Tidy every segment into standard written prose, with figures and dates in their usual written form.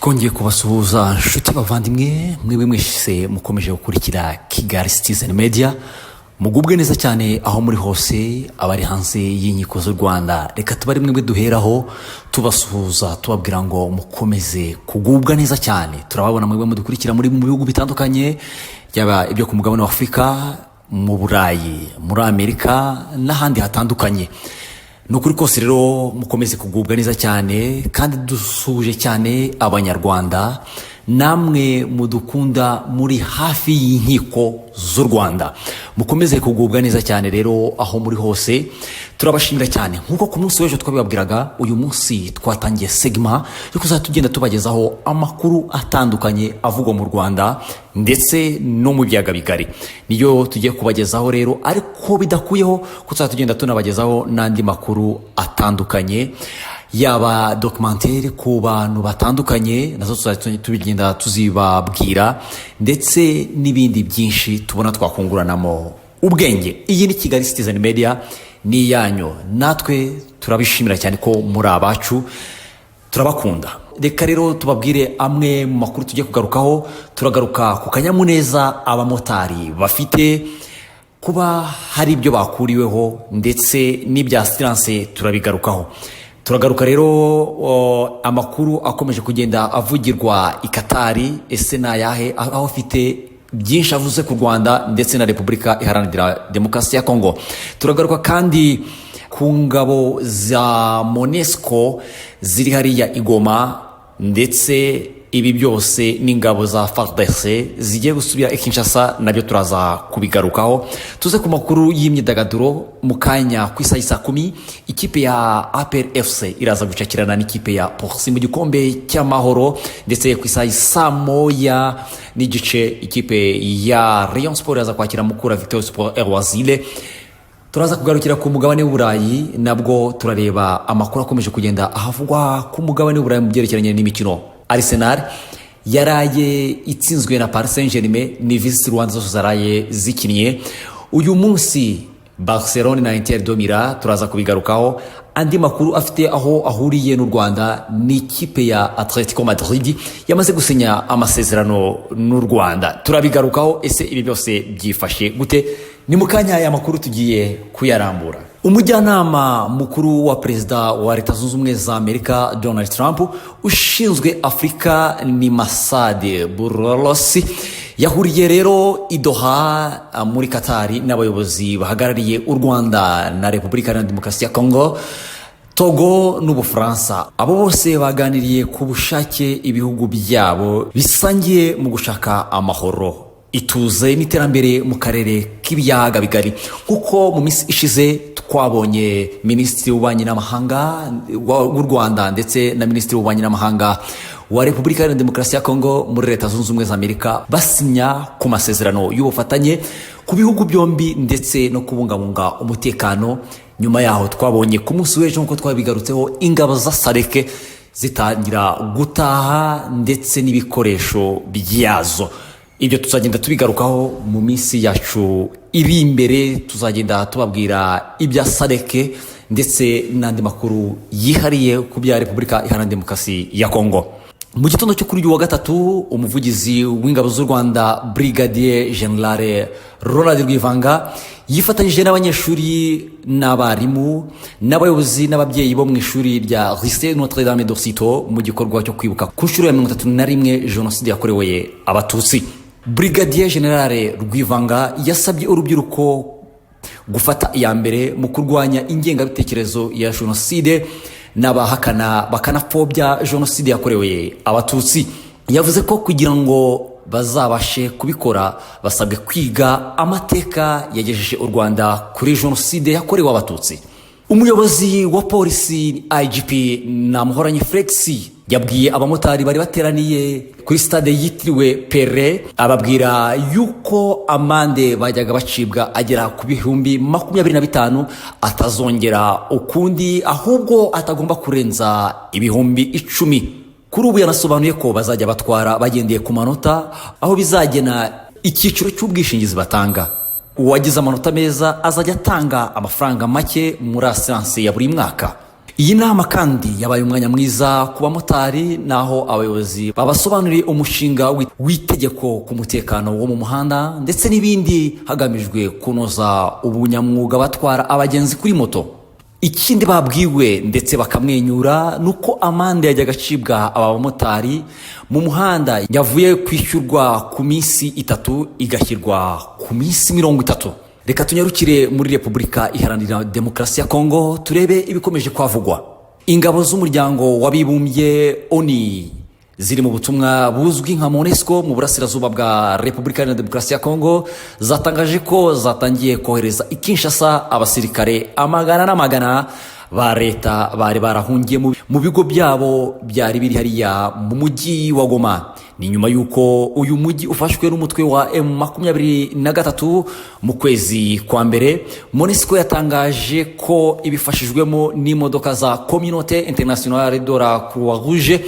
twongeye kubasuhuza nshuti bavandimwe mwebwe mwese mukomeje gukurikira Kigali Citizen Media. Mugubwe neza cyane aho muri hose, abari hanze y'inkiko z'u Rwanda. Reka tubari mwebwe duheraho tubasuhuza tubabwira ngo mukomeze kugubwa neza cyane. Turababona mwebwe mudukurikira muri mu bihugu bitandukanye, yaba ibyo ku mugabane wa Afurika, mu Burayi, muri Amerika n'ahandi hatandukanye. Nukuri kose rero mukomeze kugubwa neza cyane, kandi dusuje cyane abanyarwanda namwe mudukunda muri hafi y'inkiko z'u Rwanda. Mukomeze kugubwa neza cyane rero aho muri hose. Turabashimira cyane. Nkuko ku munsi w'ejo twabibabwiraga, uyu munsi twatangiye segment yo kuzatugenda tubagezaho amakuru atandukanye avugwa mu Rwanda ndetse no mu biyaga bigari. Niyo tugiye kubagezaho rero, ariko bidakuyeho kuzatugenda tunabagezaho n'andi makuru atandukanye, yaba documentaire ku bantu batandukanye nazo tubigenda tuzibabwira, ndetse n'ibindi byinshi tubona twakunguranamo ubwenge. Iyi ni Kigali Citizen Media, ni yanyu, natwe turabishimira cyane ko muri abacu, turabakunda. Reka rero tubabwire amwe mu makuru tugiye kugarukaho. Turagaruka ku kanyamuneza abamotari bafite kuba hari ibyo bakuriweho, ndetse n'ibya silence turabigarukaho. Turagaruka rero amakuru akomeje kugenda avugirwa i Katari, ese nayahe, aho afite byinshi avuze ku Rwanda ndetse na Repubulika Iharanira Demokarasi ya Kongo. Turagaruka kandi ku ngabo za MONUSCO ziri hariya i Goma, ndetse ibi byose n'ingabo za FARDC zigiye gusubira i Kinshasa, nabyo turaza kubigarukaho. Tuze ku makuru y'imyidagaduro mu kanya ku isaha saa 10, ikipe ya APR FC iraza gucakirana n'ikipe ya Porsi mu gikombe cy'amahoro, ndetse ku isaha saa 1 n'igice ikipe ya Rayon Sport iraza kwakira Mukura Victory Sport Erwazile. Turaza kugarukira ku mugabane w'Uburayi, nabwo turareba amakuru akomeje kugenda ahavugwa ku mugabane w'Uburayi mu byerekeranye n'imikino. Arsenal yaraye itsinzwe na Paris Saint-Germain, ni Visit Rwanda zose zaraye zikinnye. Uyu munsi Barcelona na Inter de Milan turaza kubigarukaho. Andi makuru afite aho ahuriye n'u Rwanda ni ikipe ya Atletico Madrid yamaze gusinya amasezerano n'u Rwanda, turabigarukaho. Ese ibi byose byifashe gute? Ni mukanya aya makuru tugiye kuyarambura. Umujyanama mukuru wa perezida wa Leta Zunze Ubumwe za Amerika Donald Trump ushinzwe Afrika ni Masad Boulos yahuriye rero i Doha muri Katari n'abayobozi bahagarariye u Rwanda na Repubulika Iharanira Demokarasi ya Kongo, Togo n'Ubufaransa. Abo bose baganiriye ku bushake ibihugu byabo bisangiye mu gushaka amahoro, ituze n'iterambere mu karere k'ibiyaga bigari. Kuko mu minsi ishize twabonye Minisitiri w'Ububanyi n'Amahanga w'u Rwanda ndetse na Minisitiri w'Ububanyi n'Amahanga wa Repubulika Iharanira Demokarasi ya Kongo muri Leta Zunze Ubumwe za Amerika basinya ku masezerano y'ubufatanye ku bihugu byombi, ndetse no kubungabunga umutekano. Nyuma yaho twabonye ku munsi w'ejo nk'uko twabigarutseho, ingabo za SADC zitangira gutaha ndetse n'ibikoresho byazo. Ibyo tuzagenda tubigarukaho mu minsi yacu iri imbere. Tuzagenda tubabwira ibya SADC ndetse n'andi makuru yihariye ku bya Repubulika Iharanira Demokarasi ya Kongo. Mu gitondo cyo kuri uyu wa gatatu, umuvugizi w'ingabo z'u Rwanda Brigadier General Ronald Rwivanga yifatanyije n'abanyeshuri n'abarimu n'abayobozi n'ababyeyi bo mu ishuri rya Lycée Notre Dame de Citeaux mu gikorwa cyo kwibuka ku nshuro ya 31 Jenoside yakorewe Abatutsi. Brigadier General Rwivanga yasabye urubyiruko gufata iya mbere mu kurwanya ingengabitekerezo ya Jenoside n'abahakana bakanapfobya Jenoside yakorewe Abatutsi. Yavuze ko kugira ngo bazabashe kubikora basabwe kwiga amateka yagejeje u Rwanda kuri Jenoside yakorewe Abatutsi. Umuyobozi wa polisi IGP Namuhoranye Felix yabwiye abamotari bari bateraniye kuri stade yitiriwe Pere, ababwira yuko amande bajyaga bacibwa agera ku 25,000 atazongera ukundi, ahubwo atagomba kurenza 10,000. Kuri ubu yanasobanuye ko bazajya batwara bagendeye ku manota, aho bizagena icyiciro cy'ubwishingizi batanga. Uwagize amanota meza azajya atanga amafaranga make muri assurance ya buri mwaka. Iyi nama kandi yabaye umwanya mwiza ku bamotari naho abayobozi babasobanuriye umushinga w'itegeko ku mutekano wo mu muhanda ndetse n'ibindi hagamijwe kunoza ubunyamwuga batwara abagenzi kuri moto. Ikindi babwiwe ndetse bakamwenyura nuko amande yajyaga acibwa aba bamotari mu muhanda yavuye kwishyurwa ku minsi 3 igashyirwa ku minsi 30. Reka tunyarukire muri Repubulika Iharanira Demokarasi ya Kongo turebe ibikomeje kwavugwa. Ingabo z'umuryango w'abibumbye ONU ziri mu butumwa buzwi nka MONUSCO mu burasirazuba bwa Repubulika Iharanira Demokarasi ya Kongo zatangaje ko zatangiye kohereza i Kinshasa abasirikare amagana n'amagana ba leta bari barahungiye mu bigo byabo byari biri hariya mu mujyi wa Goma. Ni nyuma yuko uyu mujyi ufashwe n'umutwe wa M23 mu kwezi kwa mbere. MONUSCO yatangaje ko ibifashijwemo n'imodoka za Communauté Internationale de la Croix-Rouge,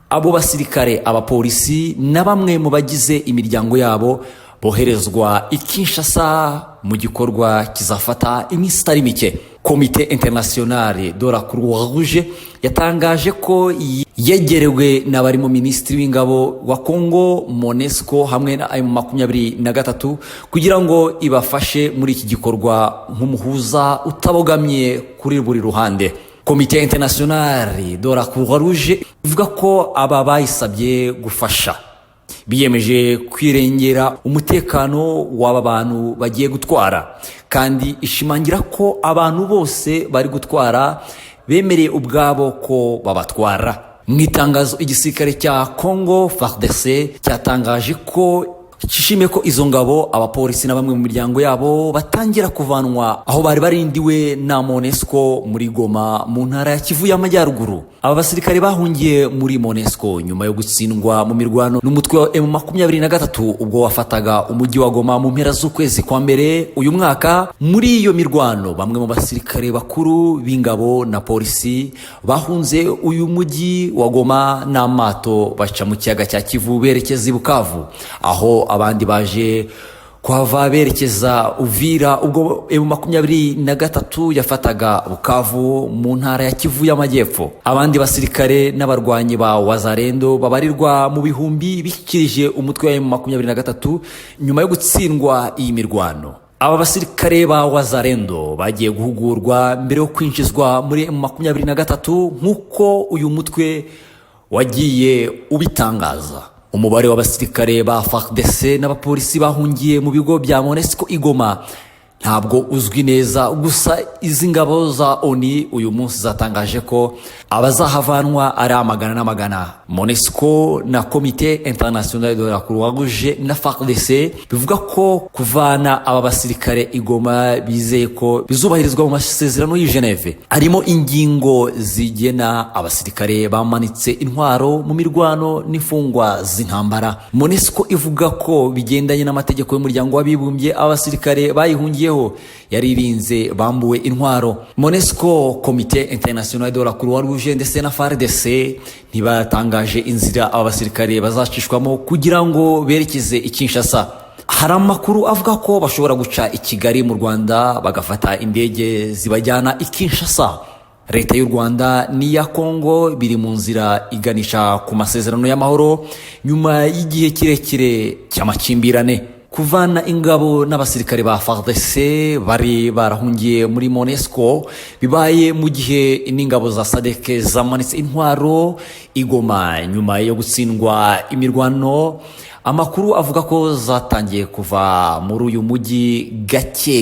abo basirikare, abapolisi na bamwe mu bagize imiryango yabo boherezwa i Kinshasa mu gikorwa kizafata iminsi itari mike. Comité Internationale de la Croix-Rouge yatangaje ko yegerewe n'abarimo Minisitiri w'Ingabo wa Kongo, MONUSCO hamwe na M23 kugira ngo ibafashe muri iki gikorwa nk'umuhuza utabogamye kuri buri ruhande. Comité Internationale de la Croix-Rouge ivuga ko aba bayisabye gufasha biyemeje kwirengera umutekano w'aba bantu bagiye gutwara, kandi ishimangira ko abantu bose bari gutwara bemereye ubwabo ko babatwara. Mu itangazo igisirikare cya Congo FARDC cyatangaje ko kishimiye ko izo ngabo, abapolisi na bamwe mu miryango yabo batangira kuvanwa aho bari barindiwe na MONUSCO muri Goma mu ntara ya Kivu y'Amajyaruguru. Aba basirikare bahungiye muri MONUSCO nyuma yo gutsindwa mu mirwano n'umutwe wa M23 ubwo wafataga umujyi wa Goma mu mpera z'ukwezi kwa mbere uyu mwaka. Muri iyo mirwano bamwe mu basirikare bakuru b'ingabo na polisi bahunze uyu mujyi wa Goma n'amato baca mu kiyaga cya Kivu berekeza i Bukavu, aho abandi baje kuhava berekeza Uvira ubwo M23 yafataga Bukavu mu ntara ya Kivu y'Amajyepfo. Abandi basirikare n'abarwanyi ba Wazalendo babarirwa mu bihumbi bikirije umutwe wa M23 nyuma yo gutsindwa iyi mirwano. Aba basirikare ba Wazalendo bagiye guhugurwa mbere yo kwinjizwa muri M23 nk'uko uyu mutwe wagiye ubitangaza. Umubare w'abasirikare ba FARDC n'abapolisi bahungiye mu bigo bya MONUSCO igoma ntabwo uzwi neza, gusa izi ngabo za ONU uyu munsi zatangaje ko abazahavanwa ari amagana n'amagana. MONUSCO na Comité Internationale de la Croix-Rouge na FARDC bivuga ko kuvana aba basirikare igoma bizeye ko bizubahirizwa mu masezerano y'i Geneve, arimo ingingo zigena abasirikare bamanitse intwaro mu mirwano n'imfungwa z'intambara. MONUSCO ivuga ko bigendanye n'amategeko y'umuryango w'abibumbye abasirikare bayihungiye yaririnze bambuwe intwaro. MONUSCO, Comité Internationale de la Croix-Rouge ndetse na FARDC ntibatangaje inzira aba basirikare bazacishwamo kugira ngo berekeze i Kinshasa. Hari amakuru avuga ko bashobora guca i Kigali mu Rwanda bagafata indege zibajyana i Kinshasa. Leta y'u Rwanda n'iya Kongo biri mu nzira iganisha ku masezerano y'amahoro nyuma y'igihe kirekire cy'amakimbirane. Kuvana ingabo n'abasirikare ba FARDC bari barahungiye muri MONUSCO bibaye mu gihe n'ingabo za SADC zamanitse intwaro igoma nyuma yo gutsindwa imirwano. Amakuru avuga ko zatangiye kuva muri uyu mujyi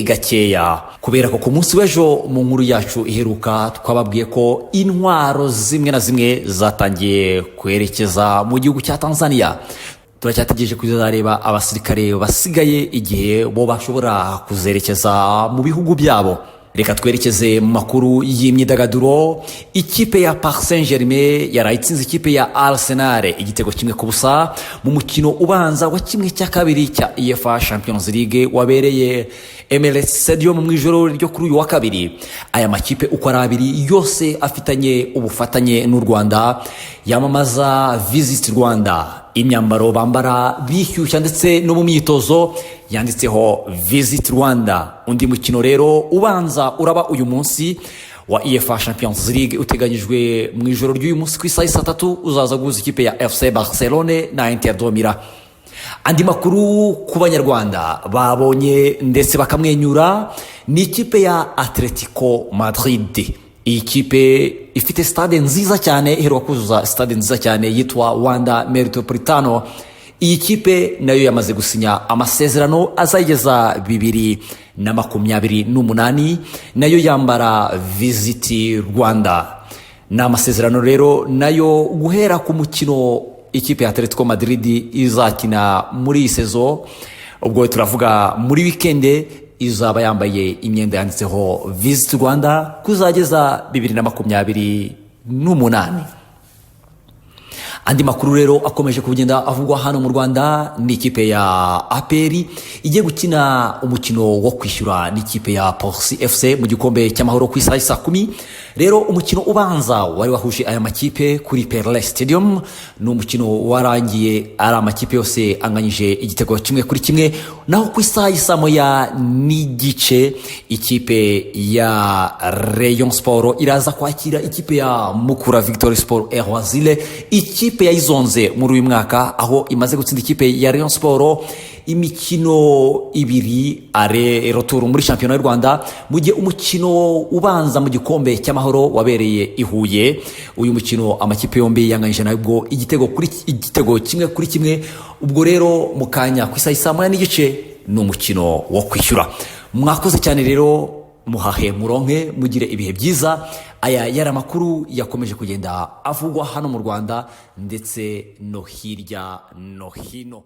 gakeya, kubera ko ku munsi w'ejo mu nkuru yacu iheruka twababwiye ko intwaro zimwe na zimwe zatangiye kwerekeza mu gihugu cya Tanzania. Turacyategereje kuzareba abasirikare basigaye igihe bo bashobora kuzerekeza mu bihugu byabo. Reka twerekeze mu makuru y'imyidagaduro. Ikipe ya Paris Saint-Germain yarayitsinze ikipe ya Arsenal igitego kimwe ku busa mu mukino ubanza wa kimwe cya kabiri cya UEFA Champions League wabereye Emirates Stadium mu ijoro ryo kuri uyu wa kabiri. Aya makipe uko ari abiri yose afitanye ubufatanye n'u Rwanda yamamaza Visit Rwanda. Imyambaro bambara bishyushya ndetse no mu myitozo yanditseho Visit Rwanda. Undi mukino rero ubanza uraba uyu munsi wa UEFA Champions League uteganyijwe mu ijoro ry'uyu munsi ku isaha 3 uzaza guhuza ikipe ya FC Barcelone na Inter de Milan. Andi makuru ku banyarwanda babonye ndetse bakamwenyura ni ikipe ya Atletico Madrid. Iyi kipe ifite stade nziza cyane, iheruka kuzuza stade nziza cyane yitwa Wanda Metropolitano. Iyi kipe nayo yamaze gusinya amasezerano azayigeza 2028, nayo yambara Visit Rwanda. Na amasezerano rero nayo guhera ku mukino ikipe ya Atletico Madrid izakina muri sezo, ubwo turavuga muri weekend, izaba yambaye imyenda yanditseho Visit Rwanda kuzageza 2028. Andi makuru rero akomeje kugenda avugwa hano mu Rwanda ni ikipe ya APR igiye gukina umukino wo kwishyura n'ikipe ya Police FC mu gikombe cy'amahoro ku isaha 10. Rero umukino ubanza wari wahuje aya makipe kuri Perle Stadium, no umukino warangiye ari amakipe yose anganyije igitego 1-1, naho ku isaha 1 n'igice ikipe ya Rayon Sport iraza kwakira ikipe ya Mukura Victory Sport Erwazile, ikipe yayizonze muri uyu mwaka aho imaze gutsinda ikipe ya Rayon Sport imikino 2 are retour muri championnat y'u Rwanda, mu gihe umukino ubanza mu gikombe cy'amahoro wabereye i Huye. Uyu mukino amakipe yombi yanganyije nabwo igitego 1-1. Ubwo rero mukanya ku isaha 1 n'igice ni umukino wo kwishyura. Mwakoze cyane rero, muhahe muronke, mugire ibihe byiza. Aya yari amakuru yakomeje kugenda avugwa hano mu Rwanda ndetse no hirya no hino.